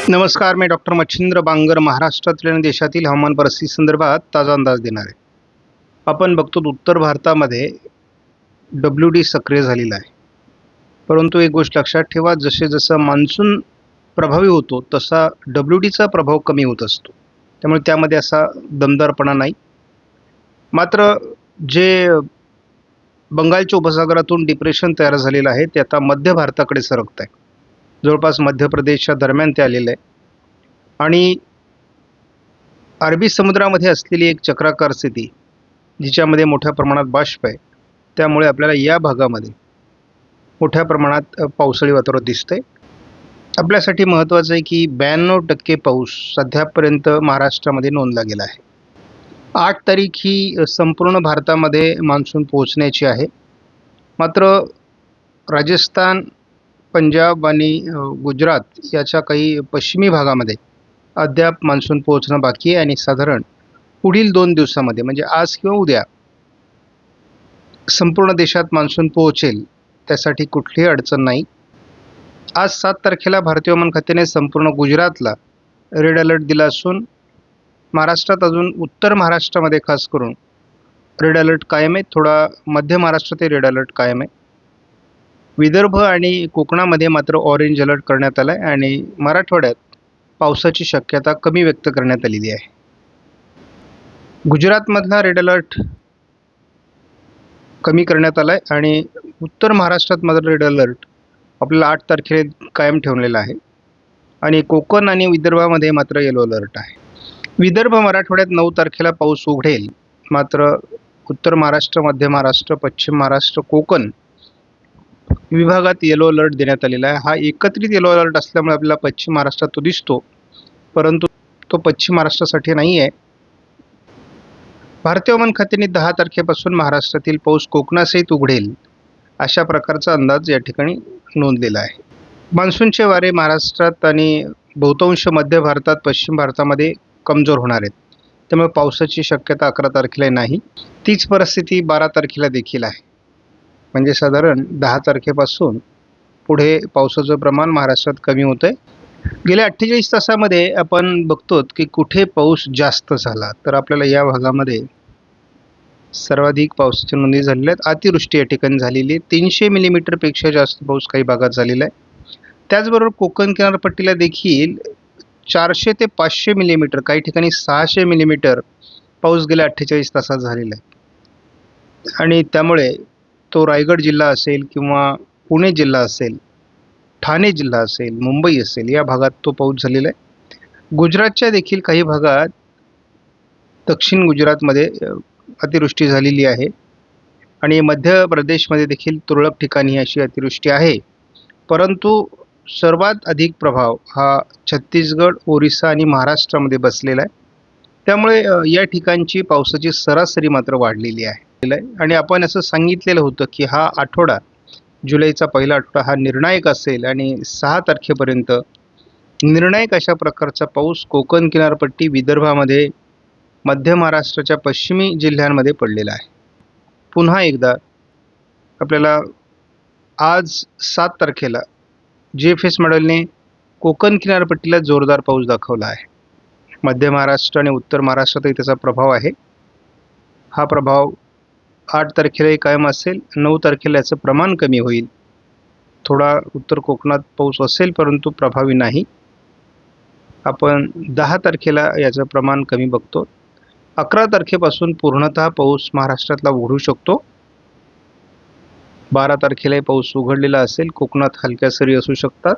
नमस्कार, मी डॉक्टर मच्छिंद्र बांगर महाराष्ट्रातील आणि देशातील हवामान परिस्थिती संदर्भात ताजा अंदाज देणार आहे. आपण बघतो उत्तर भारतामध्ये WD सक्रिय झालेला आहे. परंतु एक गोष्ट लक्षात ठेवा, जसं मान्सून प्रभावी होतो तसा WDचा प्रभाव कमी होत असतो. त्यामुळे त्यामध्ये असा दमदारपणा नाही. मात्र जे बंगालच्या उपसागरातून डिप्रेशन तयार झालेलं आहे ते आता मध्य भारताकडे सरकत आहे. जवळपास मध्य प्रदेशच्या दरम्यान ते आलेलं आहे आणि अरबी समुद्रामध्ये असलेली एक चक्राकार स्थिती जिच्यामध्ये मोठ्या प्रमाणात बाष्प आहे, त्यामुळे आपल्याला या भागामध्ये मोठ्या प्रमाणात पावसाळी वातावरण दिसतंय. आपल्यासाठी महत्त्वाचं आहे की 92% पाऊस सध्यापर्यंत महाराष्ट्रामध्ये नोंदला गेला आहे. 8 तारीख ही संपूर्ण भारतामध्ये मान्सून पोहोचण्याची आहे. मात्र राजस्थान, पंजाब आणि गुजरात याच्या काही पश्चिमी भागामध्ये अद्याप मान्सून पोहोचणं बाकी आहे आणि साधारण पुढील 2 दिवसामध्ये म्हणजे आज किंवा उद्या संपूर्ण देशात मान्सून पोहोचेल, त्यासाठी कुठलीही अडचण नाही. आज 7 तारखेला भारतीय हवामान खात्याने संपूर्ण गुजरातला रेड अलर्ट दिला असून महाराष्ट्रात अजून उत्तर महाराष्ट्रामध्ये खास करून रेड अलर्ट कायम आहे. थोडा मध्य महाराष्ट्रात रेड अलर्ट कायम आहे. विदर्भ आणि कोकणामध्ये मात्र ऑरेंज अलर्ट करण्यात आला आहे आणि मराठवाड्यात पावसाची शक्यता कमी व्यक्त करण्यात आलेली आहे. गुजरातमधला रेड अलर्ट कमी करण्यात आला आहे आणि उत्तर महाराष्ट्रात मात्र रेड अलर्ट आपल्याला 8 तारखेला कायम ठेवलेला आहे आणि कोकण आणि विदर्भामध्ये मात्र येलो अलर्ट आहे. विदर्भ मराठवाड्यात 9 तारखेला पाऊस उघडेल. मात्र उत्तर महाराष्ट्र, मध्य महाराष्ट्र, पश्चिम महाराष्ट्र, कोकण विभागात येलो अलर्ट देण्यात आलेला आहे. हा एकत्रित येलो अलर्ट असल्यामुळे आपल्याला पश्चिम महाराष्ट्रात तो दिसतो, परंतु तो पश्चिम महाराष्ट्रासाठी नाही आहे. भारतीय हवामान खात्याने 10 तारखेपासून महाराष्ट्रातील पाऊस कोकणासहित उघडेल अशा प्रकारचा अंदाज या ठिकाणी नोंदलेला आहे. मान्सूनचे वारे महाराष्ट्रात आणि बहुतांश मध्य भारतात, पश्चिम भारतामध्ये कमजोर होणार आहेत. त्यामुळे पावसाची शक्यता 11 तारखेला नाही. तीच परिस्थिती 12 तारखेला देखील आहे. म्हणजे साधारण 10 तारखेपासून पुढे पावसाचं प्रमाण महाराष्ट्रात कमी होतं आहे. गेल्या 48 तासामध्ये आपण बघतो की कुठे पाऊस जास्त झाला, तर आपल्याला या भागामध्ये सर्वाधिक पावसाच्या नोंदी झालेल्या आहेत. अतिवृष्टी या ठिकाणी झालेली आहे. 300 मिलीमीटरपेक्षा जास्त पाऊस काही भागात झालेला आहे. त्याचबरोबर कोकण किनारपट्टीला देखील 400 ते 500 मिलीमीटर, काही ठिकाणी 600 मिलीमीटर पाऊस गेल्या 48 तासात झालेला आहे आणि त्यामुळे तो रायगड जिल्हा असेल किंवा पुणे जिल्हा असेल, ठाणे जिल्हा असेल, मुंबई असेल, या भागात तो पाऊस झालेला आहे. गुजरातच्या देखील काही भागात, दक्षिण गुजरातमध्ये अतिवृष्टी झालेली आहे आणि मध्य प्रदेशमध्ये देखील तुरळक ठिकाणी अशी अतिवृष्टी आहे. परंतु सर्वात अधिक प्रभाव हा छत्तीसगड, ओरिसा आणि महाराष्ट्रामध्ये बसलेला आहे. त्यामुळे या ठिकाणची पावसाची सरासरी मात्र वाढलेली आहे आणि आपण असं सांगितलेलं होतं की हा आठवडा, जुलैचा पहिला आठवडा हा निर्णायक असेल आणि 6 तारखेपर्यंत निर्णायक अशा प्रकारचा पाऊस कोकण किनारपट्टी, विदर्भामध्ये, मध्य महाराष्ट्राच्या पश्चिमी जिल्ह्यांमध्ये पडलेला आहे. पुन्हा एकदा आपल्याला आज 7 तारखेला GFS मॉडेलने कोकण किनारपट्टीला जोरदार पाऊस दाखवला आहे. मध्य महाराष्ट्र आणि उत्तर महाराष्ट्रातही त्याचा प्रभाव आहे. हा प्रभाव 8 तारखेलाही कायम असेल. 9 तारखेला याचं प्रमाण कमी होईल. थोडा उत्तर कोकणात पाऊस असेल परंतु प्रभावी नाही. आपण 10 तारखेला याचं प्रमाण कमी बघतो. 11 तारखेपासून पूर्णतः पाऊस महाराष्ट्रातला उघडू शकतो. 12 तारखेलाही पाऊस उघडलेला असेल. कोकणात हलक्या सरी असू शकतात.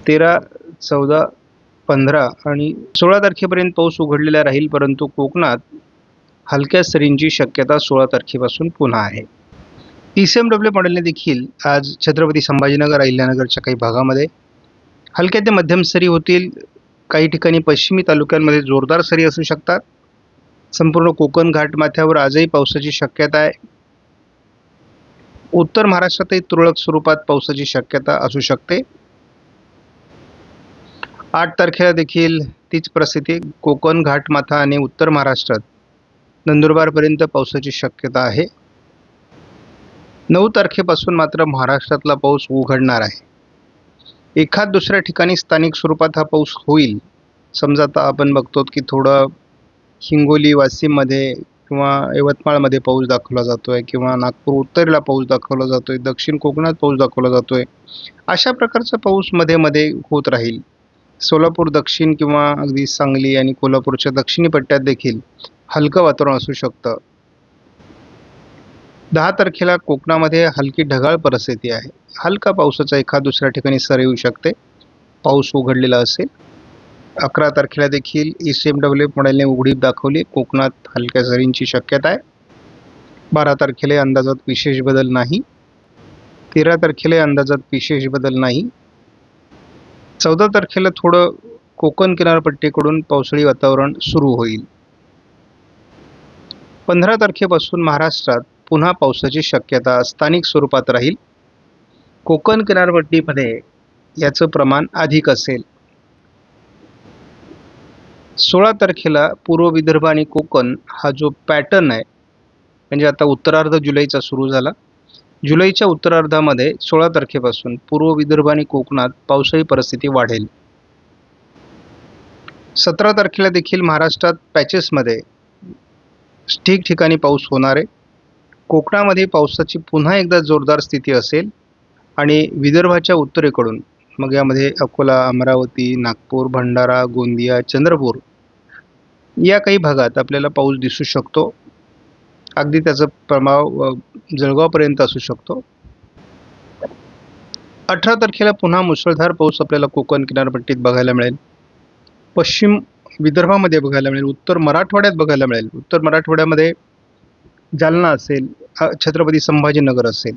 13, 14, 15 आणि 16 तारखेपर्यंत पाऊस उघडलेला राहील, परंतु कोकणात हलक्या सरींची शक्यता 16 तारखेपासून पुन्हा आहे. ECMW मॉडेलने देखील आज छत्रपती संभाजीनगर, अहिल्यानगरच्या काही भागामध्ये हलक्या ते मध्यम सरी होतील. काही ठिकाणी पश्चिमी तालुक्यांमध्ये जोरदार सरी असू शकतात. संपूर्ण कोकण घाटमाथ्यावर आजही पावसाची शक्यता आहे. उत्तर महाराष्ट्रातही तुरळक स्वरूपात पावसाची शक्यता असू शकते. 8 तारखेला देखील तीच परिस्थिती, कोकण घाटमाथा आणि उत्तर महाराष्ट्रात नंदुरबारपर्यंत पावसाची शक्यता आहे. 9 तारखेपासून मात्र महाराष्ट्रातला पाऊस उघडणार आहे. एखाद दुसऱ्या ठिकाणी स्थानिक स्वरूपात हा पाऊस होईल. समजा आता आपण बघतो की थोडं हिंगोली, वाशिममध्ये किंवा यवतमाळमध्ये पाऊस दाखवला जातोय किंवा नागपूर उत्तरेला पाऊस दाखवला जातोय, दक्षिण कोकणात पाऊस दाखवला जातोय. अशा प्रकारचा पाऊस मध्ये-मध्ये होत राहील. सोलापूर दक्षिण किंवा अगदी सांगली आणि कोल्हापूरच्या दक्षिणी पट्ट्यात देखील हलकं वातावरण असू शकतं. 10 तारखेला कोकणामध्ये हलकी ढगाळ परिस्थिती आहे. हलका पावसाचा एखाद दुसऱ्या ठिकाणी सर येऊ शकते. पाऊस उघडलेला असेल. 11 तारखेला देखील ECMWF मॉडेलने उघडीप दाखवली. कोकणात हलक्या सरींची शक्यता आहे. 12 तारखेला अंदाजात विशेष बदल नाही. 13 तारखेला अंदाजात विशेष बदल नाही. 14 तारखेला थोडं कोकण किनारपट्टीकडून पावसाळी वातावरण सुरू होईल. 15 तारखेपासून महाराष्ट्रात पुन्हा पावसाची शक्यता स्थानिक स्वरूपात राहील. कोकण किनारपट्टीमध्ये याचं प्रमाण अधिक असेल. 16 तारखेला पूर्व विदर्भ आणि कोकण हा जो पॅटर्न आहे, म्हणजे आता उत्तरार्ध जुलैचा सुरू झाला. जुलैच्या उत्तरार्धामध्ये 16 तारखेपासून पूर्व विदर्भ आणि कोकणात पावसाळी परिस्थिती वाढेल. 17 तारखेला देखील महाराष्ट्रात पॅचेसमध्ये ठिकठिकाणी पाऊस होणार आहे. कोकणामध्ये पावसाची पुन्हा एकदा जोरदार स्थिती असेल आणि विदर्भाच्या उत्तरेकडून मग यामध्ये अकोला, अमरावती, नागपूर, भंडारा, गोंदिया, चंद्रपूर या काही भागात आपल्याला पाऊस दिसू शकतो. अगदी त्याचा प्रभाव जळगावपर्यंत असू शकतो. 18 तारखेला पुन्हा मुसळधार पाऊस आपल्याला कोकण किनारपट्टीत बघायला मिळेल. पश्चिम विदर्भामध्ये बघायला मिळेल. उत्तर मराठवाड्यात बघायला मिळेल. उत्तर मराठवाड्यामध्ये जालना असेल, छत्रपती संभाजीनगर असेल.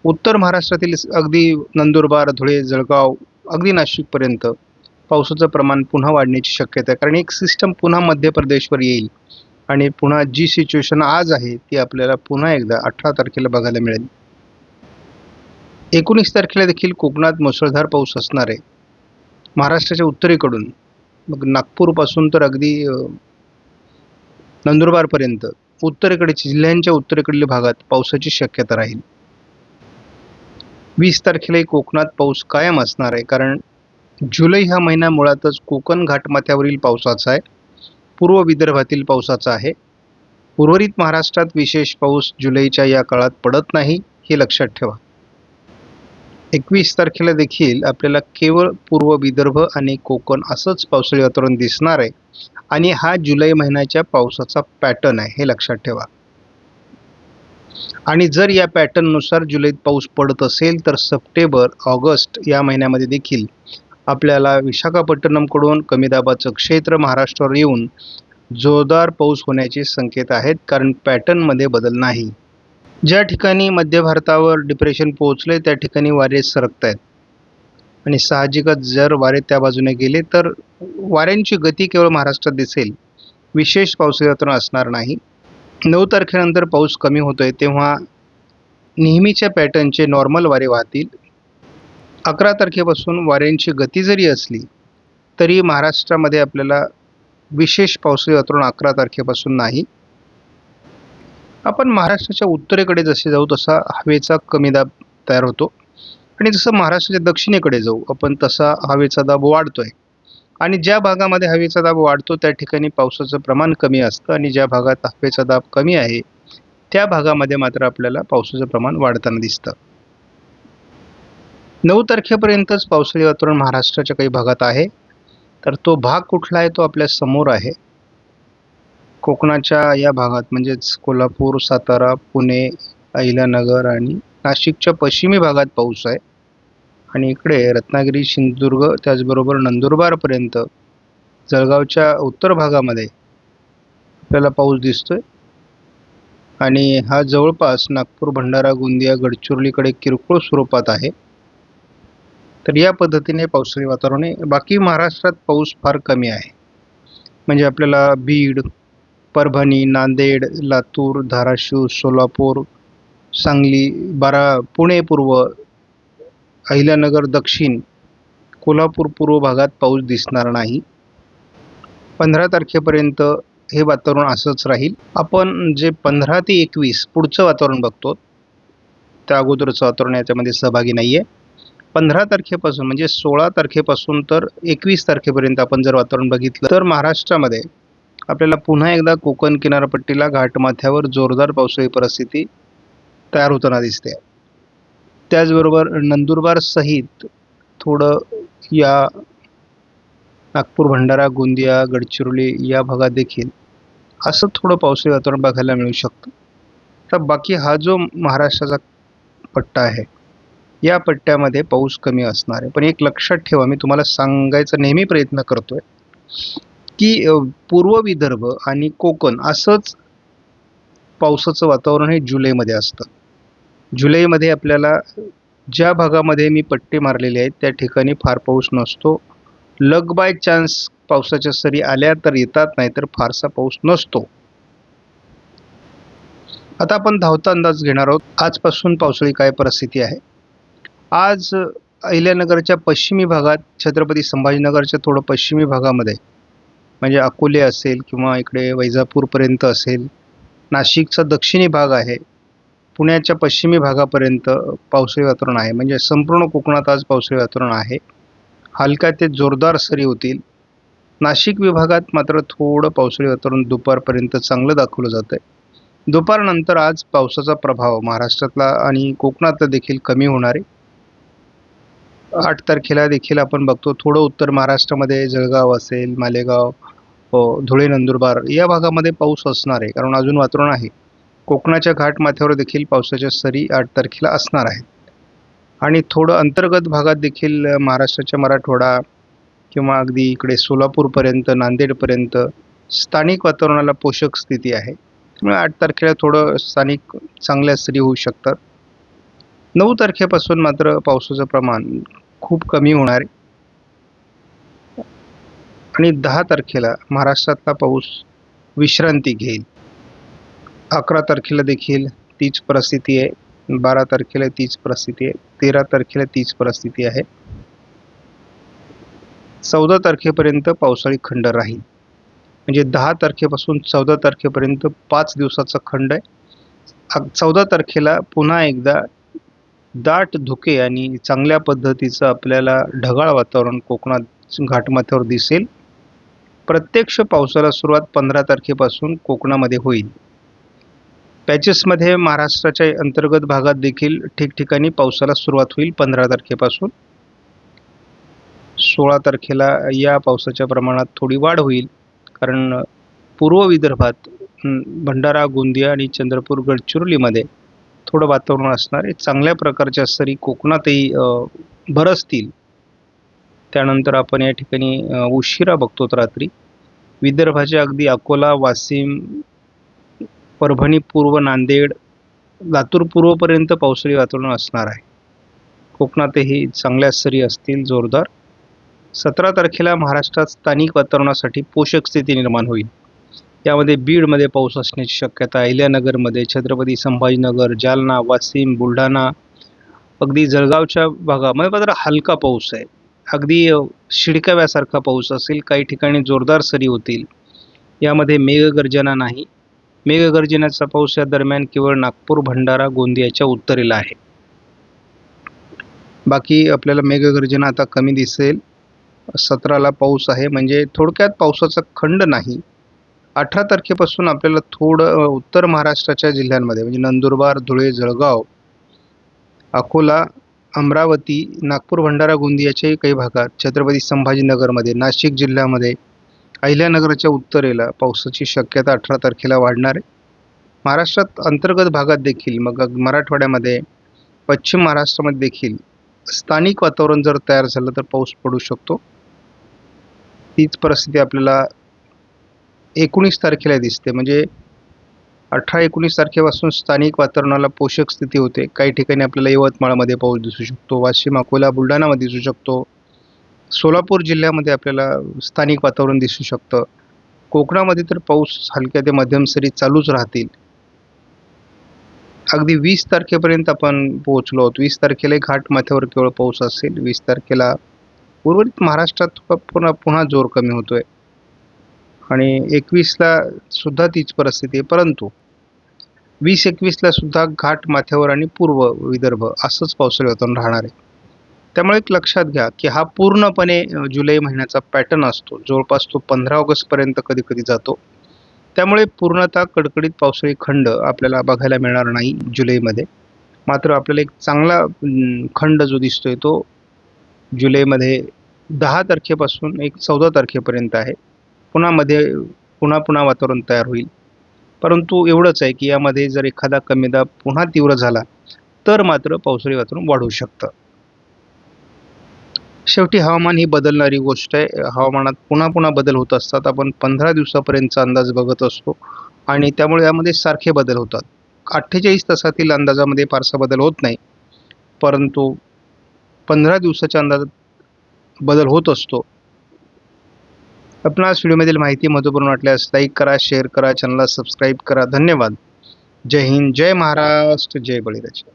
उत्तर महाराष्ट्रातील अगदी नंदुरबार, धुळे, जळगाव, अगदी नाशिकपर्यंत पावसाचं प्रमाण पुन्हा वाढण्याची शक्यता आहे. कारण एक सिस्टम पुन्हा मध्य प्रदेशवर येईल आणि पुन्हा जी सिच्युएशन आज आहे ती आपल्याला पुन्हा एकदा 18 तारखेला बघायला मिळेल. 19 तारखेला देखील कोकणात मुसळधार पाऊस असणार आहे. महाराष्ट्राच्या उत्तरेकडून मग नागपूरपासून तर अगदी नंदुरबारपर्यंत उत्तरेकडे जिल्ह्यांच्या उत्तरेकडील भागात पावसाची शक्यता राहील. 20 तारखेलाही कोकणात पाऊस कायम असणार आहे. कारण जुलै हा महिना मुळातच कोकण घाटमाथ्यावरील पावसाचा आहे. पूर्व विदर्भातील पावसाचा आहे. उर्वरित महाराष्ट्रात विशेष पाऊस जुलैच्या या काळात पडत नाही, हे लक्षात ठेवा. 21 तारखेला देखील आपल्याला केवळ पूर्व विदर्भ आणि कोकण असंच पावसाळी वातावरण दिसणार आहे आणि हा जुलै महिन्याच्या पावसाचा पॅटर्न आहे, हे लक्षात ठेवा. आणि जर या पॅटर्ननुसार जुलैत पाऊस पडत असेल तर सप्टेंबर, ऑगस्ट या महिन्यामध्ये देखील आपल्याला विशाखापट्टणमकडून कमी दाबाचं क्षेत्र महाराष्ट्रावर येऊन जोरदार पाऊस होण्याचे संकेत आहेत. कारण पॅटर्नमध्ये बदल नाही. ज्या ठिकाणी मध्य भारतावर डिप्रेशन पोहोचले त्या ठिकाणी वारे सरकत आहेत आणि साहजिकच जर वारे त्या बाजूने गेले तर वाऱ्यांची गती केवळ महाराष्ट्रात दिसेल. विशेष पावसाळी वातावरण असणार नाही. 9 तारखेनंतर पाऊस कमी होतोय तेव्हा नेहमीच्या पॅटर्नचे नॉर्मल वारे वाहतील. 11 तारखेपासून वाऱ्यांची गती जरी असली तरी महाराष्ट्रामध्ये आपल्याला विशेष पावसाळी वातावरण 11 तारखेपासून नाही. आपण महाराष्ट्राच्या उत्तरेकडे जसे जाऊ तसा हवेचा कमी दाब तयार होतो आणि जसं महाराष्ट्राच्या दक्षिणेकडे जाऊ आपण तसा हवेचा दाब वाढतोय आणि ज्या भागामध्ये हवेचा दाब वाढतो त्या ठिकाणी पावसाचं प्रमाण कमी असतं आणि ज्या भागात हवेचा दाब कमी आहे त्या भागामध्ये मात्र आपल्याला पावसाचं प्रमाण वाढताना दिसतं. 9 तारखेपर्यंतच पावसाळी वातावरण महाराष्ट्राच्या काही भागात आहे. तर तो भाग कुठला आहे तो आपल्या समोर आहे. कोकणाच्या या भागात म्हणजेच कोल्हापूर, सातारा, पुणे, अहिल्यानगर आणि नाशिकच्या पश्चिमी भागात पाऊस आहे आणि इकडे रत्नागिरी, सिंधुदुर्ग त्याचबरोबर नंदुरबारपर्यंत जळगावच्या उत्तर भागामध्ये आपल्याला पाऊस दिसतोय आणि हा जवळपास नागपूर, भंडारा, गोंदिया, गडचिरोलीकडे किरकोळ स्वरूपात आहे. तर या पद्धतीने पावसाळी वातावरण आहे. बाकी महाराष्ट्रात पाऊस फार कमी आहे. म्हणजे आपल्याला बीड, परभणी, नांदेड, लातूर, धाराशिव, सोलापूर, सांगली, पुणे पूर्व, अहिल्यानगर दक्षिण, कोल्हापूर पूर्व भागात पाऊस दिसणार नाही. 15 तारखेपर्यंत हे वातावरण असंच राहील. आपण जे 15 ते 21 पुढचं वातावरण बघतो त्या अगोदरचं वातावरण याच्यामध्ये सहभागी नाही आहे. 15 तारखेपासून म्हणजे 16 तारखेपासून तर 21 तारखेपर्यंत आपण जर वातावरण बघितलं तर महाराष्ट्रामध्ये आपल्याला पुन्हा एकदा कोकण किनारपट्टीला घाटमाथ्यावर जोरदार पावसाळी परिस्थिती तयार होताना दिसते. त्याचबरोबर नंदुरबार सहित थोडं या नागपूर, भंडारा, गोंदिया, गडचिरोली या भागात देखील असं थोडं पावसाळी वातावरण बघायला मिळू शकतं. तर बाकी हा जो महाराष्ट्राचा पट्टा आहे, या पट्ट्यामध्ये पाऊस कमी असणार आहे. पण एक लक्षात ठेवा, मी तुम्हाला सांगायचा नेहमी प्रयत्न करतोय की पूर्व विदर्भ आणि कोकण असंच पावसाचं वातावरण हे जुलैमध्ये असतं. जुलैमध्ये आपल्याला ज्या भागामध्ये मी पट्टे मारलेले आहेत त्या ठिकाणी फार पाऊस नसतो. लक बाय चान्स पावसाच्या सरी आल्या तर येतात, नाही तर फारसा पाऊस नसतो. आता आपण धावता अंदाज घेणार आहोत. आजपासून पावसाळी काय परिस्थिती आहे. आज अहिल्यानगरच्या पश्चिमी भागात, छत्रपती संभाजीनगरच्या थोडं पश्चिमी भागामध्ये म्हणजे अकोले असेल किंवा इकडे वैजापूरपर्यंत असेल, नाशिकचा दक्षिणी भाग आहे, पुण्याच्या पश्चिमी भागापर्यंत पावसाळी वातावरण आहे. म्हणजे संपूर्ण कोकणात आज पावसाळी वातावरण आहे. हलक्या ते जोरदार सरी होतील. नाशिक विभागात मात्र थोडं पावसाळी वातावरण दुपारपर्यंत चांगलं दाखवलं जातं आहे. दुपारनंतर आज पावसाचा प्रभाव महाराष्ट्रातला आणि कोकणातला देखील कमी होणार आहे. 8 तारखेला देखील आपण बघतो थोडं उत्तर महाराष्ट्रामध्ये जळगाव असेल, मालेगाव, धुळे, नंदुरबार या भागामध्ये पाऊस असणार आहे, कारण अजून वातावरण आहे. कोकणाच्या घाटमाथ्यावर देखील पावसाच्या सरी 8 तारखेला असणार आहेत. आणि थोडं अंतर्गत भागात देखील महाराष्ट्राच्या मराठवाडा किंवा अगदी इकडे सोलापूरपर्यंत, नांदेडपर्यंत स्थानिक वातावरणाला पोषक स्थिती आहे. त्यामुळे 8 तारखेला थोडं स्थानिक चांगल्या सरी होऊ शकतात. 9 तारखेपासून मात्र पावसाचं प्रमाण खूप कमी होणार आहे आणि 10 तारखेला महाराष्ट्रातला पाऊस विश्रांती घेईल. 11 तारखेला देखील तीच परिस्थिती आहे. 12 तारखेला तीच परिस्थिती आहे. 13 तारखेला तीच परिस्थिती आहे. 14 तारखेपर्यंत पावसाळी खंड राहील. म्हणजे 10 तारखेपासून 14 तारखेपर्यंत 5 दिवसाचा खंड आहे. 14 तारखेला पुन्हा एकदा दाट धुके आणि चांगल्या पद्धतीचं आपल्याला ढगाळ वातावरण कोकणात घाटमाथ्यावर दिसेल. प्रत्यक्ष पावसाला सुरुवात 15 तारखेपासून कोकणामध्ये होईल. पॅचेसमध्ये महाराष्ट्राच्या अंतर्गत भागात देखील ठिकठिकाणी पावसाला सुरुवात होईल 15 तारखेपासून. 16 तारखेला या पावसाच्या प्रमाणात थोडी वाढ होईल, कारण पूर्व विदर्भात भंडारा, गोंदिया आणि चंद्रपूर, गडचिरोलीमध्ये थोडं वातावरण असणार आहे. चांगल्या प्रकारच्या सरी कोकणातही बरसतील. त्यानंतर आपण या ठिकाणी उशिरा बघतो रात्री विदर्भाच्या अगदी अकोला, वाशिम, परभणी पूर्व, नांदेड, लातूर पूर्वपर्यंत पावसाळी वातावरण असणार आहे. कोकणातही चांगल्या सरी असतील जोरदार. 17 तारखेला महाराष्ट्रात स्थानिक वातावरणासाठी पोषक स्थिती निर्माण होईल. यामध्ये बीडमध्ये पाऊस असण्याची शक्यता, अहिल्यानगरमध्ये, छत्रपती संभाजीनगर, जालना, वाशिम, बुलढाणा, अगदी जळगावच्या भागामध्ये मात्र हलका पाऊस आहे. अगदी शिडकाव्यासारखा पाऊस असेल. काही ठिकाणी जोरदार सरी होतील. यामध्ये मेघगर्जना नाही. मेघगर्जनेचा पाऊस या दरम्यान केवळ नागपूर, भंडारा, गोंदियाच्या उत्तरेला आहे. बाकी आपल्याला मेघगर्जना आता कमी दिसेल. 17ला पाऊस आहे, म्हणजे थोडक्यात पावसाचा खंड नाही. 18 तारखेपासून आपल्याला थोडं उत्तर महाराष्ट्राच्या जिल्ह्यांमध्ये म्हणजे नंदुरबार, धुळे, जळगाव, अकोला, अमरावती, नागपूर, भंडारा, गोंदियाच्याही काही भागात, छत्रपती संभाजीनगरमध्ये, नाशिक जिल्ह्यामध्ये, अहिल्यानगरच्या उत्तरेला पावसाची शक्यता 18 तारखेला वाढणार आहे. महाराष्ट्रात अंतर्गत भागात देखील, मग मराठवाड्यामध्ये, पश्चिम महाराष्ट्रामध्ये देखील स्थानिक वातावरण जर तयार झालं तर पाऊस पडू शकतो. तीच परिस्थिती आपल्याला 19 तारखेला दिसते. म्हणजे 18-19 तारखेपासून स्थानिक वातावरणाला पोषक स्थिती होते. काही ठिकाणी आपल्याला यवतमाळमध्ये पाऊस दिसू शकतो, वाशिम, अकोला, बुलढाणामध्ये दिसू शकतो, सोलापूर जिल्ह्यामध्ये आपल्याला स्थानिक वातावरण दिसू शकतं. कोकणामध्ये तर पाऊस हलक्या ते मध्यम सरी चालूच राहतील. अगदी 20 तारखेपर्यंत आपण पोहोचलो आहोत. 20 तारखेला घाटमाथ्यावर केवळ पाऊस असेल. 20 तारखेला उर्वरित महाराष्ट्रात पुन्हा जोर कमी होतोय आणि 21ला सुद्धा तीच परिस्थिती आहे. परंतु 20-21ला सुद्धा घाटमाथ्यावर आणि पूर्व विदर्भ असंच पावसाळी वातावरण राहणार आहे. त्यामुळे एक लक्षात घ्या की हा पूर्णपणे जुलै महिन्याचा पॅटर्न असतो. जवळपास तो 15 ऑगस्टपर्यंत कधी-कधी जातो. त्यामुळे पूर्णतः कडकडीत पावसाळी खंड आपल्याला बघायला मिळणार नाही जुलैमध्ये. मात्र आपल्याला एक चांगला खंड जो दिसतोय तो जुलैमध्ये 10 तारखेपासून एक 14 तारखेपर्यंत आहे. पुन्हा वातावरण तयार होईल. परंतु एवढंच आहे की यामध्ये जर एखादा कमी दाब पुन्हा तीव्र झाला, तर मात्र पावसाळी वातावरण वाढू शकतं. शेवटी हवामान ही बदलणारी गोष्ट आहे. हवामानात पुन्हा बदल होत असतात. आपण 15 दिवसापर्यंतचा अंदाज बघत असतो आणि त्यामुळे यामध्ये सारखे बदल होतात. 48 तासातील अंदाजामध्ये फारसा बदल होत नाही. परंतु 15 दिवसाच्या अंदाजात बदल होत असतो. आपणास व्हिडिओमधील माहिती महत्त्वपूर्ण वाटल्यास लाईक करा, शेअर करा, चॅनलला सबस्क्राईब करा. धन्यवाद. जय हिंद, जय महाराष्ट्र, जय बळीराजा.